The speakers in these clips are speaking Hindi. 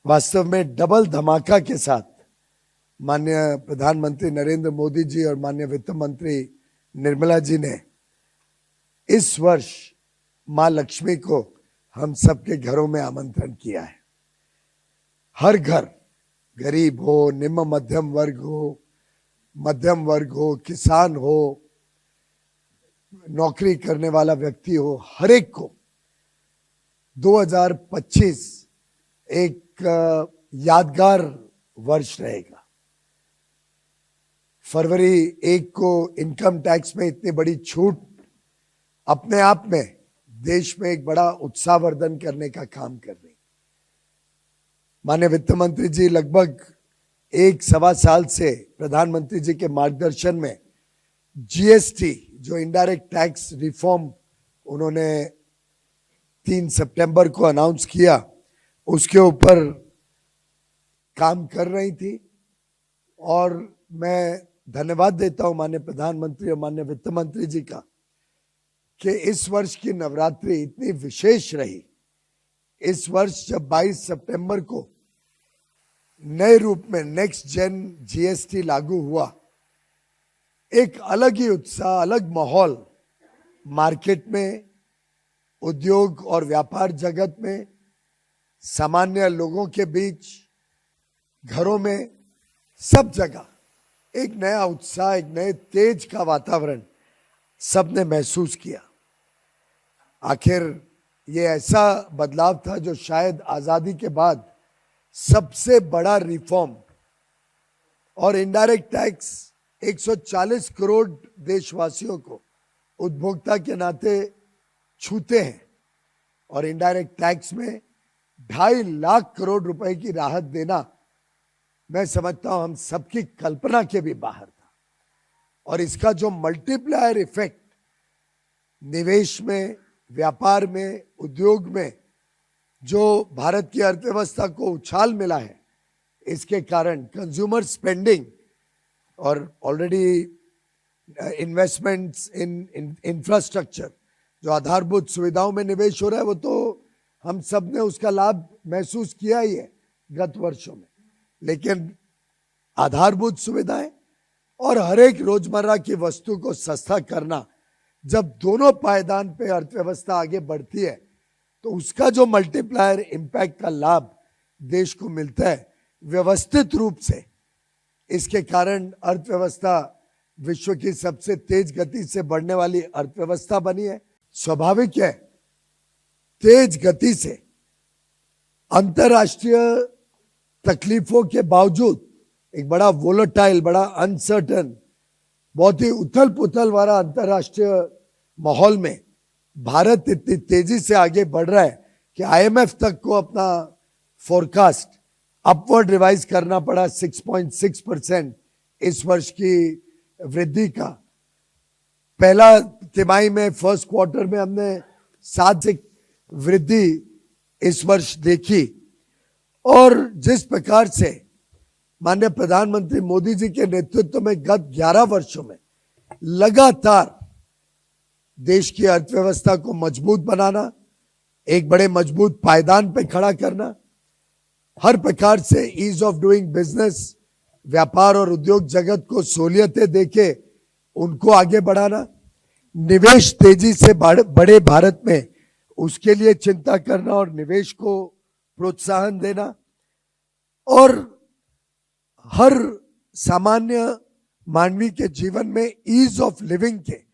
वास्तव में डबल धमाका के साथ माननीय प्रधानमंत्री नरेंद्र मोदी जी और माननीय वित्त मंत्री निर्मला जी ने इस वर्ष मां लक्ष्मी को हम सबके घरों में आमंत्रण किया है। हर घर, गरीब हो, निम्न मध्यम वर्ग हो, किसान हो, नौकरी करने वाला व्यक्ति हो, हर एक को 2025 एक यादगार वर्ष रहेगा। फरवरी 1 को इनकम टैक्स में इतनी बड़ी छूट अपने आप में देश में एक बड़ा उत्साहवर्धन करने का काम कर रही। माननीय वित्त मंत्री जी लगभग 1-1.25 साल से प्रधानमंत्री जी के मार्गदर्शन में जीएसटी जो इनडायरेक्ट टैक्स रिफॉर्म उन्होंने 3 सितंबर को अनाउंस किया, उसके ऊपर काम कर रही थी। और मैं धन्यवाद देता हूं माननीय प्रधानमंत्री और माननीय वित्त मंत्री जी का कि इस वर्ष की नवरात्रि इतनी विशेष रही। इस वर्ष जब 22 सितंबर को नए रूप में नेक्स्ट जेन जीएसटी लागू हुआ, एक अलग ही उत्साह, अलग माहौल मार्केट में, उद्योग और व्यापार जगत में, सामान्य लोगों के बीच, घरों में, सब जगह एक नया उत्साह, एक नए तेज का वातावरण सबने महसूस किया। आखिर ये ऐसा बदलाव था जो शायद आजादी के बाद सबसे बड़ा रिफॉर्म, और इनडायरेक्ट टैक्स 140 करोड़ देशवासियों को उपभोक्ता के नाते छूते हैं और इनडायरेक्ट टैक्स में 2.5 लाख करोड़ रुपए की राहत देना, मैं समझता हूं हम सबकी कल्पना के भी बाहर था। और इसका जो मल्टीप्लायर इफेक्ट निवेश में, व्यापार में, उद्योग में जो भारत की अर्थव्यवस्था को उछाल मिला है, इसके कारण कंज्यूमर स्पेंडिंग और ऑलरेडी इन्वेस्टमेंट्स इन इंफ्रास्ट्रक्चर, जो आधारभूत सुविधाओं में निवेश हो रहा है, वो तो हम सब ने उसका लाभ महसूस किया ही है गत वर्षों में। लेकिन आधारभूत सुविधाएं और हर एक रोजमर्रा की वस्तु को सस्ता करना, जब दोनों पायदान पे अर्थव्यवस्था आगे बढ़ती है, तो उसका जो मल्टीप्लायर इंपैक्ट का लाभ देश को मिलता है व्यवस्थित रूप से, इसके कारण अर्थव्यवस्था विश्व की सबसे तेज गति से बढ़ने वाली अर्थव्यवस्था बनी है। स्वाभाविक है, तेज गति से अंतरराष्ट्रीय तकलीफों के बावजूद एक बड़ा वोलेटाइल, बड़ा अनसर्टन, बहुत ही उथल पुथल वाला अंतरराष्ट्रीय माहौल में भारत इतनी तेजी से आगे बढ़ रहा है कि आईएमएफ तक को अपना फोरकास्ट अपवर्ड रिवाइज करना पड़ा 6.6% इस वर्ष की वृद्धि का। पहला तिमाही में, फर्स्ट क्वार्टर में हमने 7 वृद्धि इस वर्ष देखी। और जिस प्रकार से माननीय प्रधानमंत्री मोदी जी के नेतृत्व में गत 11 वर्षों में लगातार देश की अर्थव्यवस्था को मजबूत बनाना, एक बड़े मजबूत पायदान पे खड़ा करना, हर प्रकार से ईज ऑफ डूइंग बिजनेस, व्यापार और उद्योग जगत को सहूलियतें देके उनको आगे बढ़ाना, निवेश तेजी से बड़े भारत में उसके लिए चिंता करना और निवेश को प्रोत्साहन देना, और हर सामान्य मानवी के जीवन में ईज ऑफ लिविंग के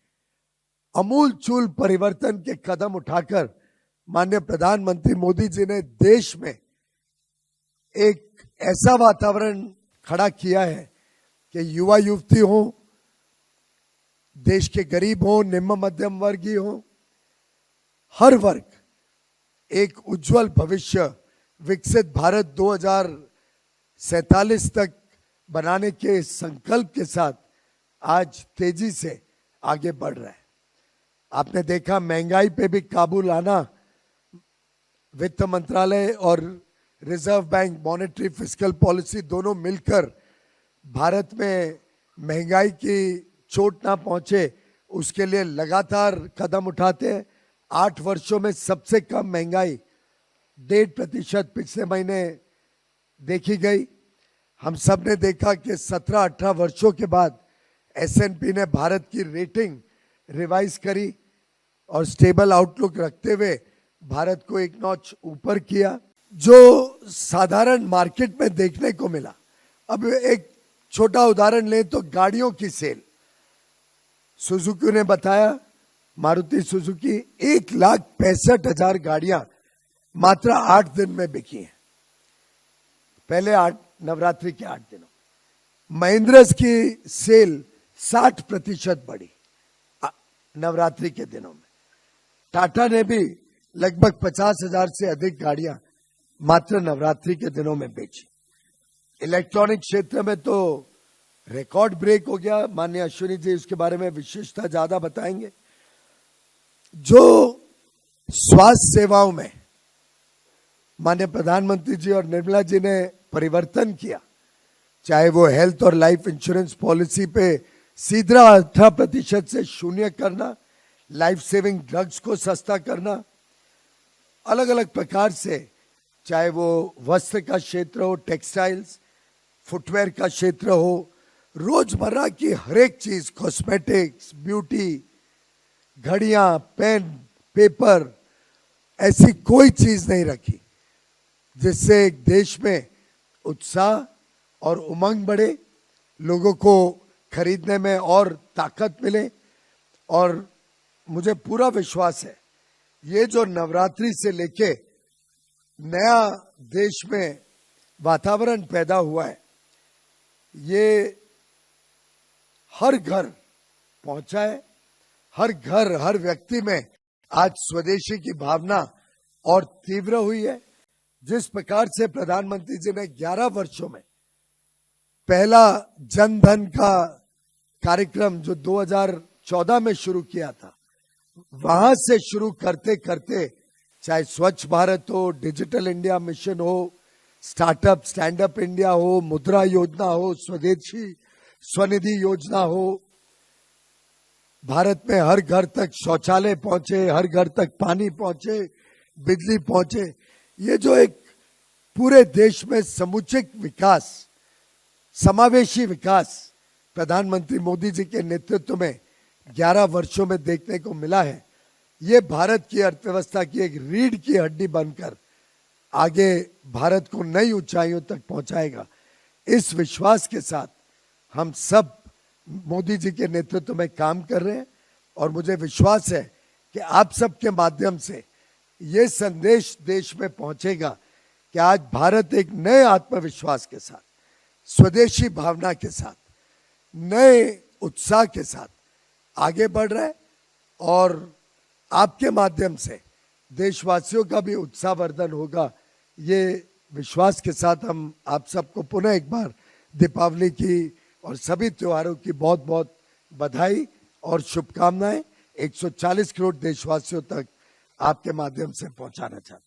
अमूल चूल परिवर्तन के कदम उठाकर माननीय प्रधानमंत्री मोदी जी ने देश में एक ऐसा वातावरण खड़ा किया है कि युवा युवती हो, देश के गरीब हो, निम्न मध्यम वर्गीय हो, हर वर्ग एक उज्जवल भविष्य, विकसित भारत 2047 तक बनाने के संकल्प के साथ आज तेजी से आगे बढ़ रहा है। आपने देखा महंगाई पे भी काबू लाना, वित्त मंत्रालय और reserve bank monetary fiscal policy दोनों मिलकर भारत में महंगाई की चोट ना पहुंचे उसके लिए लगातार कदम उठाते हैं। 8 वर्षों में सबसे कम महंगाई 1.5% पिछले महीने देखी गई। हम सब ने देखा कि 17-18 वर्षों के बाद S&P ने भारत की रेटिंग रिवाइज करी और स्टेबल आउटलुक रखते हुए भारत को एक नॉच ऊपर किया, जो साधारण मार्केट में देखने को मिला। अब एक छोटा उदाहरण लें तो गाड़ियों की सेल, सुजुकी ने बताया, मारुति सुजुकी 1,65,000 गाड़ियां मात्र 8 दिन में बिकी हैं, पहले नवरात्रि के 8 दिनों। महिंद्रा की सेल 60% बढ़ी नवरात्रि के दिनों में। टाटा ने भी लगभग 50,000 से अधिक गाड़ियां मात्र नवरात्रि के दिनों में बेची। इलेक्ट्रॉनिक क्षेत्र में तो रिकॉर्ड ब्रेक हो गया। माननीय अश्विनी जी उसके बारे में विशेषता ज्यादा बताएंगे। जो स्वास्थ्य सेवाओं में माननीय प्रधानमंत्री जी और निर्मला जी ने परिवर्तन किया, चाहे वो हेल्थ और लाइफ इंश्योरेंस पॉलिसी पे सीधा 18% से शून्य करना, लाइफ सेविंग ड्रग्स को सस्ता करना, अलग अलग प्रकार से, चाहे वो वस्त्र का क्षेत्र हो, टेक्सटाइल्स, फुटवेयर का क्षेत्र हो, रोजमर्रा की हर एक चीज, कॉस्मेटिक्स, ब्यूटी, घड़ियां, पेन, पेपर, ऐसी कोई चीज नहीं रखी जिससे एक देश में उत्साह और उमंग बढ़े, लोगों को खरीदने में और ताकत मिले। और मुझे पूरा विश्वास है ये जो नवरात्रि से लेके नया देश में वातावरण पैदा हुआ है, ये हर घर पहुंचा है। हर घर, हर व्यक्ति में आज स्वदेशी की भावना और तीव्र हुई है। जिस प्रकार से प्रधानमंत्री जी ने 11 वर्षों में पहला जन धन का कार्यक्रम जो 2014 में शुरू किया था, वहां से शुरू करते करते चाहे स्वच्छ भारत हो, डिजिटल इंडिया मिशन हो, स्टार्टअप स्टैंड अप इंडिया हो, मुद्रा योजना हो, स्वदेशी स्वनिधि योजना हो, भारत में हर घर तक शौचालय पहुंचे, हर घर तक पानी पहुंचे, बिजली पहुंचे, ये जो एक पूरे देश में समुचित विकास, समावेशी विकास प्रधानमंत्री मोदी जी के नेतृत्व में 11 वर्षों में देखने को मिला है, ये भारत की अर्थव्यवस्था की एक रीढ़ की हड्डी बनकर आगे भारत को नई ऊंचाइयों तक पहुंचाएगा। इस विश्वास के साथ हम सब मोदी जी के नेतृत्व में काम कर रहे हैं और मुझे विश्वास है कि आप सबके माध्यम से ये संदेश देश में पहुंचेगा कि आज भारत एक नए आत्मविश्वास के साथ, स्वदेशी भावना के साथ, नए उत्साह के साथ आगे बढ़ रहा है। और आपके माध्यम से देशवासियों का भी उत्साहवर्धन होगा, ये विश्वास के साथ हम आप सबको पुनः एक बार दीपावली की और सभी त्योहारों की बहुत बहुत बधाई और शुभकामनाएं 140 करोड़ देशवासियों तक आपके माध्यम से पहुंचाना चाहते हैं।